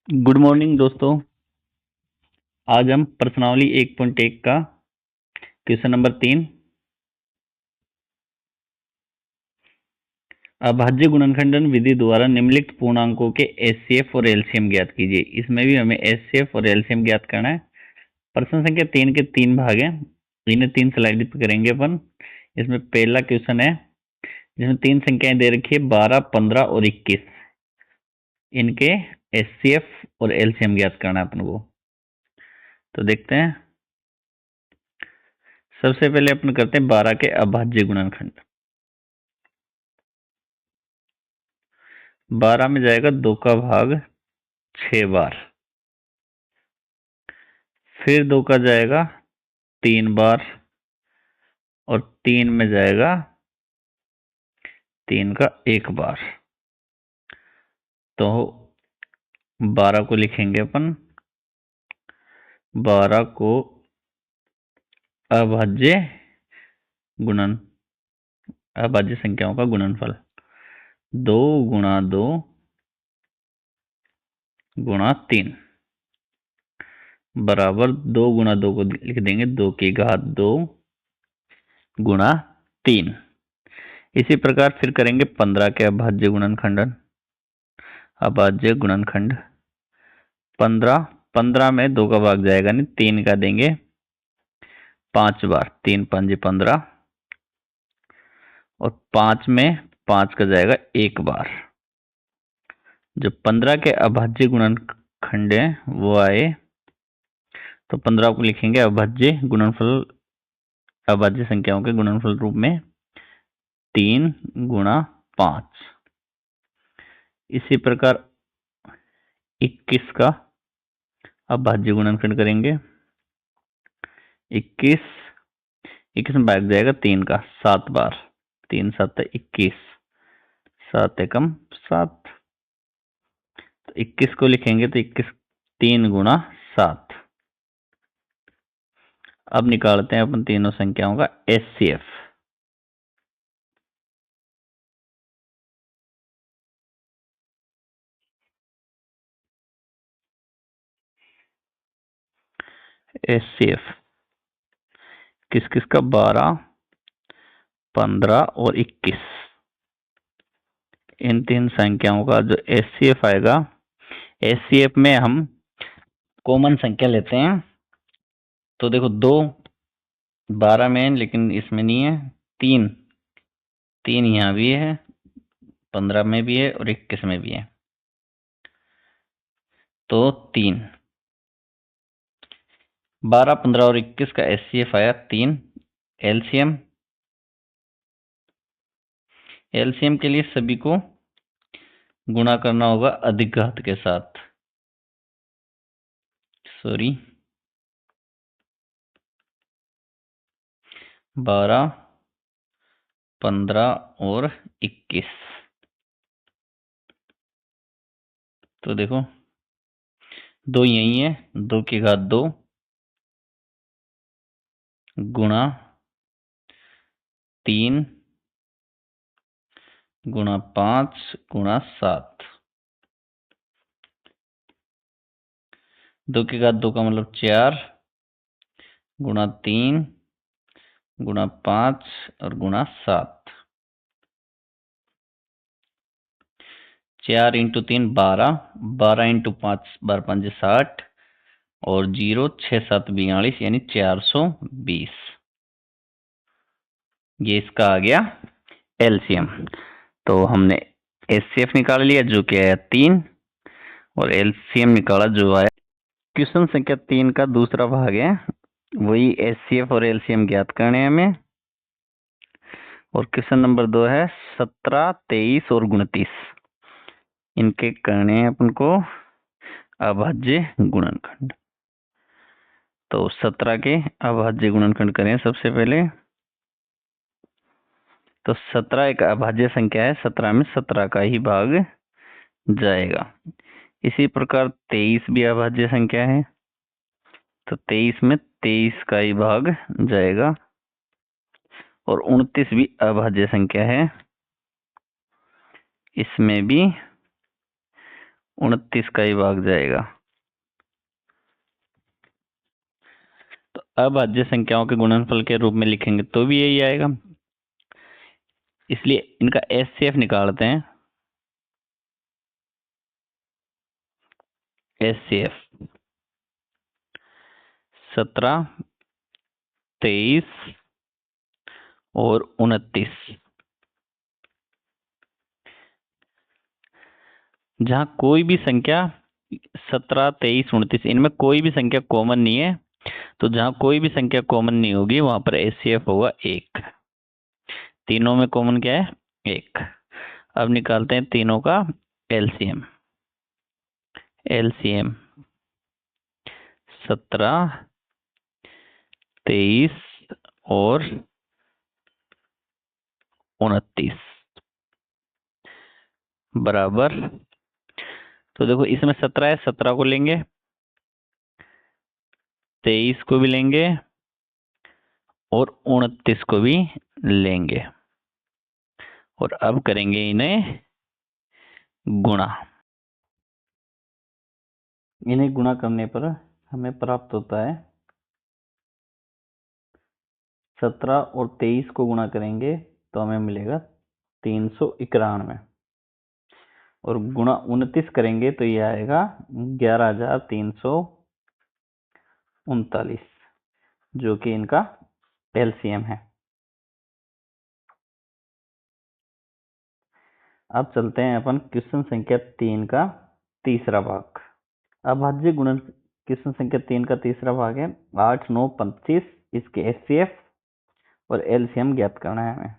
Good morning दोस्तों। आज हम प्रश्नावली 1.1 का क्वेश्चन नंबर 3 अभाज्य गुणनखंडन विधि द्वारा निम्नलिखित पूर्णांकों के एचसीएफ और एलसीएम ज्ञात कीजिए। इसमें भी हमें एचसीएफ और एलसीएम ज्ञात करना है। प्रश्न संख्या 3 के 3 भाग हैं, इन्हें 3 स्लाइड पे करेंगे अपन। इसमें पहला क्वेश्चन है जिसमें 3 संख्याएं दे रखी है 12, 15 और 21। इनके एचसीएफ और एलसीएम ज्ञात करना है अपन को। तो देखते हैं। सबसे पहले अपन करते हैं 12 के अभाज्य गुणनखंड। 12 में जाएगा 2 का भाग 6 बार, फिर 2 का जाएगा 3 बार और 3 में जाएगा 3 का 1 बार। तो 12 को लिखेंगे अपन, 12 को अभाज्य संख्याओं का गुणनफल 2 गुणा 2 गुणा 3 बराबर 2 गुणा 2 को लिख देंगे 2 की घात 2 गुणा 3। इसी प्रकार फिर करेंगे 15 के अभाज्य गुणनखंड 15 में 2 का भाग जाएगा नहीं, 3 का देंगे 5 बार, 3 5 15 और 5 में 5 का जाएगा 1 बार। जो 15 के अभाज्य गुणनखंड है वो आए, तो 15 को लिखेंगे अभाज्य संख्याओं के गुणनफल रूप में 3 गुणा 5। इसी प्रकार 21 का अभाज्य गुणनखंड करेंगे। 21 में भाग जाएगा 3 का 7 बार, 3 7 21, 7 एकम 7। तो 21 को लिखेंगे तो 21 3 गुणा 7। अब निकालते हैं अपन तीनों संख्याओं का एचसीएफ। एचसीएफ किस किस का? 12, 15 और 21। इन तीन संख्याओं का जो एचसीएफ आएगा, एचसीएफ में हम कॉमन संख्या लेते हैं। तो देखो 2 12 में है लेकिन इसमें नहीं है, 3 यहाँ भी है, 15 में भी है और 21 में भी है। तो 3 12, 15 और 21 का एचसीएफ आया 3। एलसीएम के लिए सभी को गुणा करना होगा अधिक घात के साथ। 12, 15 और 21। तो देखो 2 यही है, 2 की घात 2 गुणा 3 गुणा 5 गुणा 7। 2 की घात 2 का मतलब 4 गुणा 3 गुणा 5 और गुणा 7। 4 इंटू 3 12, 12 इंटू 5 12 5 60 और 0 6 7 42 यानी 420। ये इसका आ गया एलसीएम। तो हमने एचसीएफ निकाल लिया जो कि आया 3 और एलसीएम निकाला जो आया। क्वेश्चन संख्या 3 का दूसरा भाग है, वही एचसीएफ और एलसीएम ज्ञात करने हैं हमें। और क्वेश्चन नंबर 2 है 17, 23 और 29। इनके करने हैं अपन को अभाज्य गुणनखंड। तो 17 के अभाज्य गुणनखंड करें सबसे पहले। तो 17 एक अभाज्य संख्या है, 17 में 17 का ही भाग जाएगा। इसी प्रकार 23 भी अभाज्य संख्या है, तो 23 में 23 का ही भाग जाएगा। और 29 भी अभाज्य संख्या है, इसमें भी 29 का ही भाग जाएगा। तो अभाज्य संख्याओं के गुणनफल के रूप में लिखेंगे तो भी यही आएगा, इसलिए इनका एचसीएफ निकालते हैं। एचसीएफ 17, 23 और 29। जहां कोई भी संख्या 17, 23, 29 इनमें कोई भी संख्या कॉमन नहीं है, तो जहां कोई भी संख्या कॉमन नहीं होगी वहां पर एचसीएफ होगा 1। तीनों में कॉमन क्या है? 1। अब निकालते हैं तीनों का एलसीएम। एलसीएम 17, 23 और 29 बराबर, तो देखो इसमें 17 है, 17 को लेंगे, 23 को भी लेंगे और 29 को भी लेंगे, और अब करेंगे इन्हें गुणा। इन्हें गुणा करने पर हमें प्राप्त होता है 17 और 23 को गुणा करेंगे तो हमें मिलेगा 391, और गुणा 29 करेंगे तो ये आएगा 11,339, जो कि इनका एलसीएम है। अब चलते हैं अपन क्वेश्चन संख्या 3 का तीसरा भाग। अभाज्य गुणन क्वेश्चन संख्या 3 का तीसरा भाग है 8, 9, 25। इसके एचसीएफ और एलसीएम ज्ञात करना है हमें।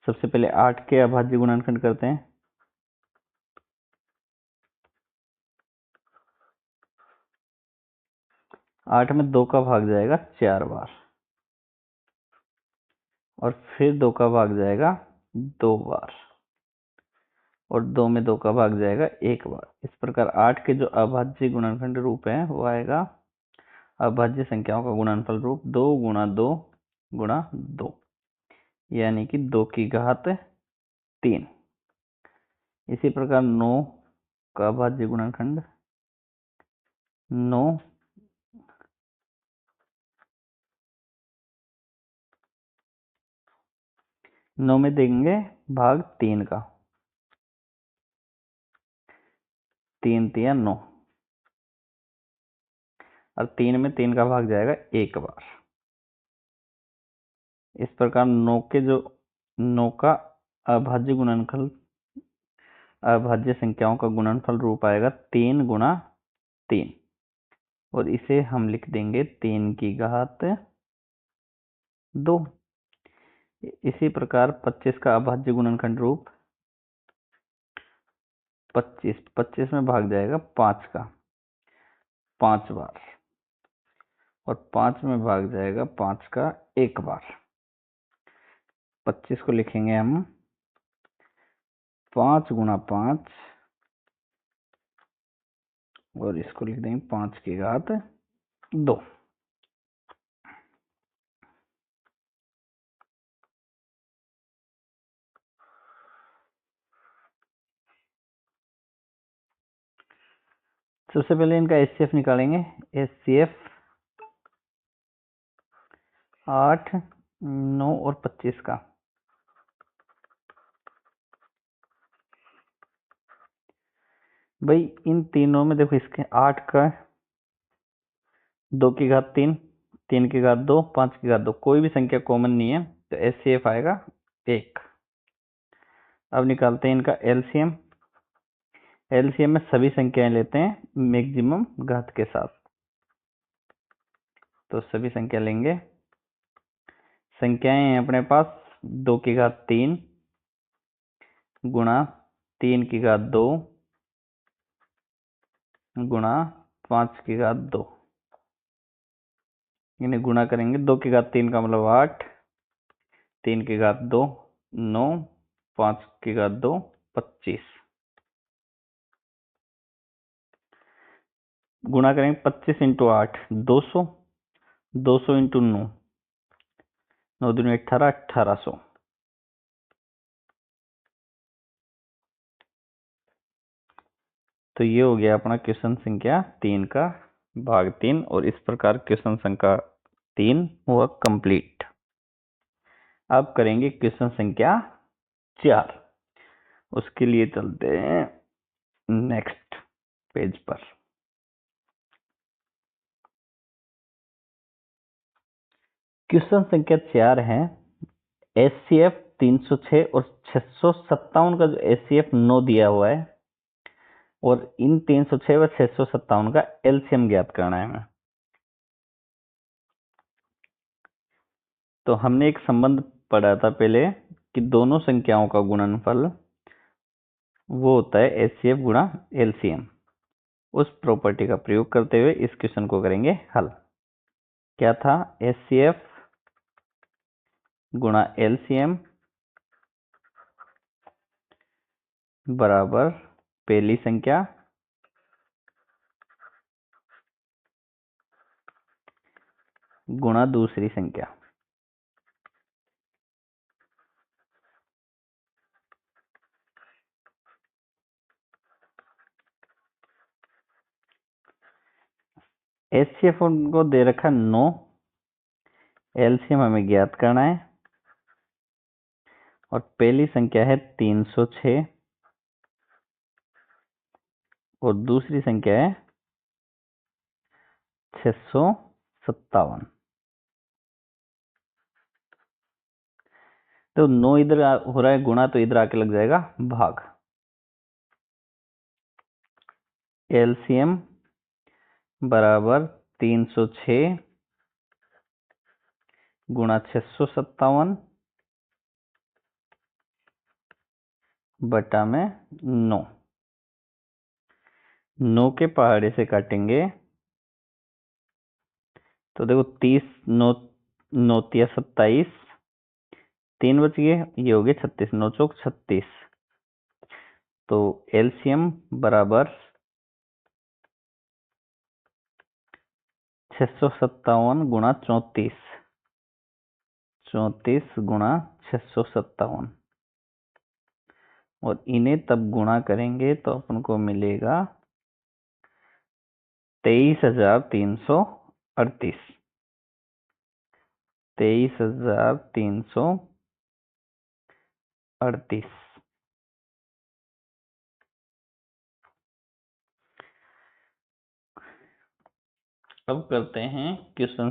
सबसे पहले 8 के अभाज्य गुणनखंड करते हैं। 8 में 2 का भाग जाएगा 4 बार, और फिर 2 का भाग जाएगा 2 बार, और 2 में 2 का भाग जाएगा 1 बार। इस प्रकार 8 के जो अभाज्य गुणनखंड रूप है वो आएगा अभाज्य संख्याओं का गुणनफल रूप 2 गुणा 2 गुणा 2, यानी कि 2 की घात 3। इसी प्रकार 9 का अभाज्य गुणनखंड 9 9 में देंगे भाग 3 का, 3 तिया 9, और 3 में 3 का भाग जाएगा 1 बार। इस प्रकार 9 का अभाज्य गुणनफल, अभाज्य संख्याओं का गुणनफल रूप आएगा 3 गुणा 3, और इसे हम लिख देंगे 3 की घात 2। इसी प्रकार 25 का अभाज्य गुणनखंड रूप 25 में भाग जाएगा 5 का 5 बार, और 5 में भाग जाएगा 5 का 1 बार। 25 को लिखेंगे हम 5 गुणा 5, और इसको लिख देंगे 5 की घात 2। सबसे पहले इनका एचसीएफ निकालेंगे। एचसीएफ 8, 9 और 25 का। भाई इन तीनों में देखो, इसके 8 का 2 की घात 3, 3 की घात 2, 5 की घात 2, कोई भी संख्या कॉमन नहीं है, तो एचसीएफ आएगा 1। अब निकालते हैं इनका एलसीएम। एलसीएम में सभी संख्याएं लेते हैं मैक्सिमम घात के साथ, तो सभी संख्या लेंगे। संख्याएं हैं अपने पास 2 की घात 3 गुणा 3 की घात 2 गुणा 5 की घात 2। इन्हें गुणा करेंगे, 2 की घात 3 का मतलब 8, 3 की घात 2 9, 5 की घात 2 25। गुणा करेंगे 25 इंटू 8 200, 200 इंटू 9, 9 दूनी 18, 1800। तो ये हो गया अपना क्वेश्चन संख्या 3 का भाग 3, और इस प्रकार क्वेश्चन संख्या 3 हुआ कंप्लीट। अब करेंगे क्वेश्चन संख्या 4। उसके लिए चलते हैं नेक्स्ट पेज पर। क्वेश्चन संख्या 4 है एचसीएफ 306 और 657 का जो एचसीएफ 9 दिया हुआ है, और इन 306 व 657 का एलसीएम ज्ञात करना है हमें। तो हमने एक संबंध पढ़ा था पहले कि दोनों संख्याओं का गुणनफल वो होता है एचसीएफ गुणा एलसीएम। उस प्रॉपर्टी का प्रयोग करते हुए इस क्वेश्चन को करेंगे हल। क्या था? एचसीएफ गुणा एलसीएम बराबर पहली संख्या गुणा दूसरी संख्या। एचसीएफ को दे रखा 9, एलसीएम हमें ज्ञात करना है, और पहली संख्या है 306 और दूसरी संख्या है 657। तो 9 इधर हो रहा है गुणा, तो इधर आके लग जाएगा भाग। एलसीएम बराबर 306 गुणा 657 बटा में 9। 9 के पहाड़े से काटेंगे तो देखो 30, 9 9 तिया 27, 3 बच गए, ये हो गए 36, 9 चौक 36। तो एलसीएम बराबर 657 गुणा 34, 34 गुणा 657, और इन्हें तब गुणा करेंगे तो अपन को मिलेगा 23,338। 23,338। अब करते हैं क्वेश्चन